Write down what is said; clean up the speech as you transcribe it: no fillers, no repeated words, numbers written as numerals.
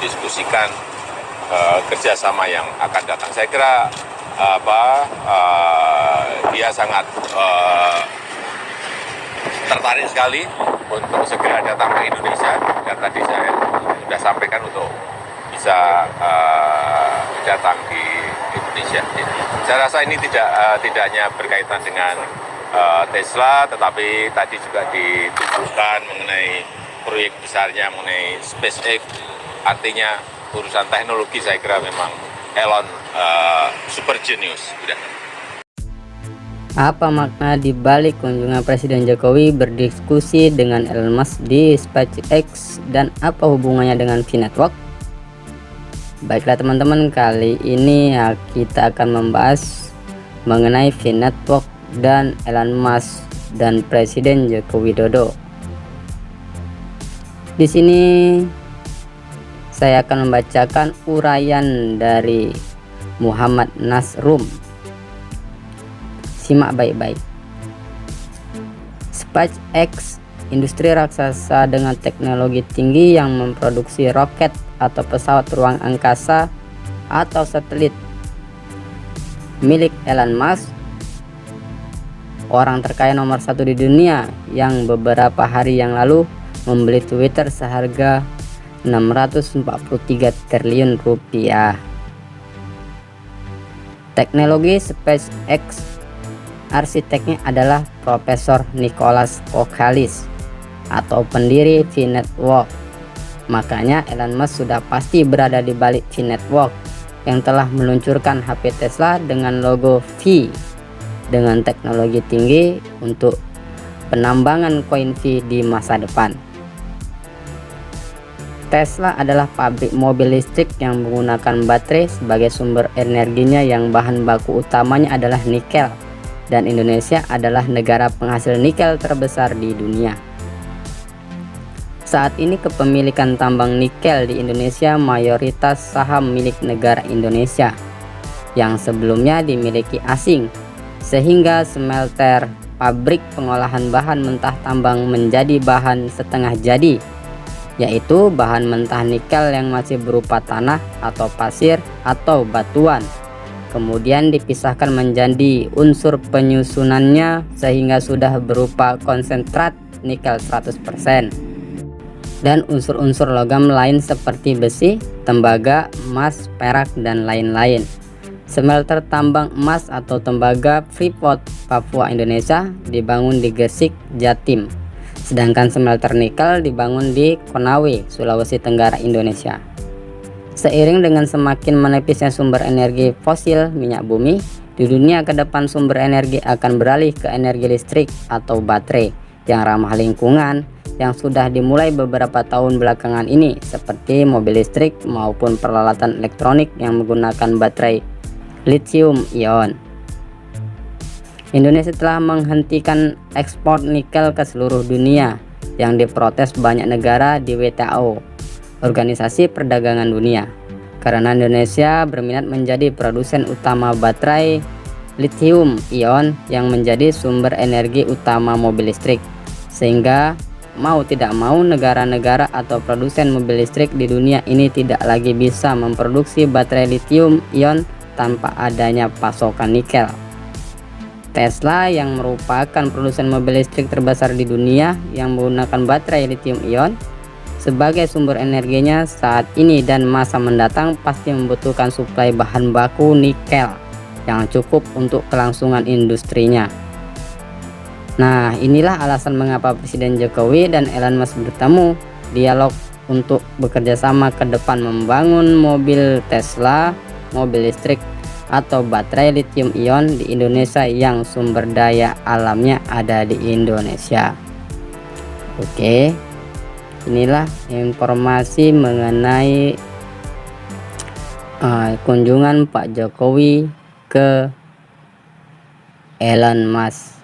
mendiskusikan kerjasama yang akan datang. Saya kira dia sangat tertarik sekali untuk segera datang ke Indonesia, dan tadi saya sudah sampaikan untuk bisa datang di Indonesia. Saya rasa ini tidak hanya berkaitan dengan Tesla, tetapi tadi juga ditunjukkan mengenai proyek besarnya mengenai SpaceX. Artinya urusan teknologi saya kira memang Elon super genius. Apa makna di balik kunjungan Presiden Jokowi berdiskusi dengan Elon Musk di SpaceX, dan apa hubungannya dengan V-Network? Baiklah teman-teman, kali ini kita akan membahas mengenai V-Network dan Elon Musk dan Presiden Joko Widodo. Di sini saya akan membacakan uraian dari Muhammad Nasrum. Simak baik-baik. SpaceX, industri raksasa dengan teknologi tinggi yang memproduksi roket atau pesawat ruang angkasa atau satelit milik Elon Musk, orang terkaya nomor 1 di dunia, yang beberapa hari yang lalu membeli Twitter seharga 643 triliun rupiah. Teknologi SpaceX, arsiteknya adalah Profesor Nicholas Kokalis atau pendiri V-Network. Makanya Elon Musk sudah pasti berada di balik V-Network yang telah meluncurkan HP Tesla dengan logo V dengan teknologi tinggi untuk penambangan koin V di masa depan. Tesla adalah pabrik mobil listrik yang menggunakan baterai sebagai sumber energinya, yang bahan baku utamanya adalah nikel, dan Indonesia adalah negara penghasil nikel terbesar di dunia. Saat ini kepemilikan tambang nikel di Indonesia mayoritas saham milik negara Indonesia yang sebelumnya dimiliki asing, sehingga smelter, pabrik pengolahan bahan mentah tambang menjadi bahan setengah jadi, yaitu bahan mentah nikel yang masih berupa tanah atau pasir atau batuan, kemudian dipisahkan menjadi unsur penyusunannya sehingga sudah berupa konsentrat nikel 100%, dan unsur-unsur logam lain seperti besi, tembaga, emas, perak, dan lain-lain. Smelter tambang emas atau tembaga Freeport, Papua, Indonesia dibangun di Gresik, Jatim. Sedangkan smelter nikel dibangun di Konawe, Sulawesi Tenggara, Indonesia. Seiring dengan semakin menepisnya sumber energi fosil minyak bumi, di dunia ke depan sumber energi akan beralih ke energi listrik atau baterai yang ramah lingkungan, yang sudah dimulai beberapa tahun belakangan ini, seperti mobil listrik maupun peralatan elektronik yang menggunakan baterai lithium ion. Indonesia telah menghentikan ekspor nikel ke seluruh dunia yang diprotes banyak negara di WTO, Organisasi Perdagangan Dunia, karena Indonesia berminat menjadi produsen utama baterai lithium ion yang menjadi sumber energi utama mobil listrik, sehingga mau tidak mau negara-negara atau produsen mobil listrik di dunia ini tidak lagi bisa memproduksi baterai lithium ion tanpa adanya pasokan nikel. Tesla yang merupakan produsen mobil listrik terbesar di dunia yang menggunakan baterai lithium ion sebagai sumber energinya saat ini dan masa mendatang pasti membutuhkan suplai bahan baku nikel yang cukup untuk kelangsungan industrinya. Nah, inilah alasan mengapa Presiden Jokowi dan Elon Musk bertemu, dialog untuk bekerja sama ke depan membangun mobil Tesla, mobil listrik atau baterai lithium ion di Indonesia yang sumber daya alamnya ada di Indonesia. Oke, inilah informasi mengenai kunjungan Pak Jokowi ke Elon Musk.